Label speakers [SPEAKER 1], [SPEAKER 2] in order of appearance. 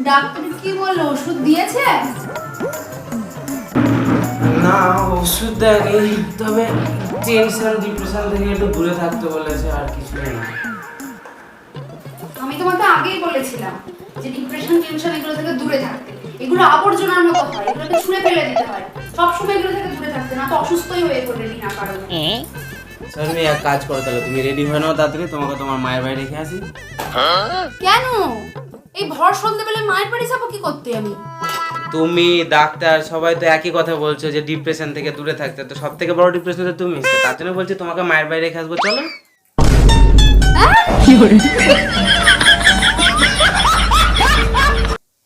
[SPEAKER 1] Doctor কি বললো, ওষুধ দিয়েছে?
[SPEAKER 2] না ওষুধ দেয়নি, তবে টেনশন ডিপ্রেশন থেকে একটু দূরে থাকতে বলেছে, আর কিছুই না।
[SPEAKER 1] আমি তোমাকে আগেই বলেছিলাম যে ডিপ্রেশন টেনশন এগুলো থেকে দূরে থাকতে। এগুলো আবর্জনার মতো হয়, এগুলোকে ছুঁড়ে ফেলে দিতে হয়। সবসময় এগুলো থেকে দূরে থাকতে, না তো অসুস্থই হয়ে পড়বে বিনা কারণে।
[SPEAKER 2] স্যার তুমি এক কাজ করো, তাহলে তুমি রেডি হয়ে নাও তাড়াতাড়ি, তোমাকে তোমার মায়ের বাড়ি রেখে আসি।
[SPEAKER 1] কেন এই ভর সন্ধ্যেবেলায় মায়ের বাড়ি যাবো কি করতে আমি?
[SPEAKER 2] তুমি ডাক্তার সবাই তো একই কথা বলছো যে ডিপ্রেশন থেকে দূরে থাকতে, তো সব থেকে বড় ডিপ্রেশন তো তুমি, তো তার জন্য বলছি তোমাকে মায়ের বাড়ি রেখে আসবো, চলো।
[SPEAKER 1] হ্যাঁ?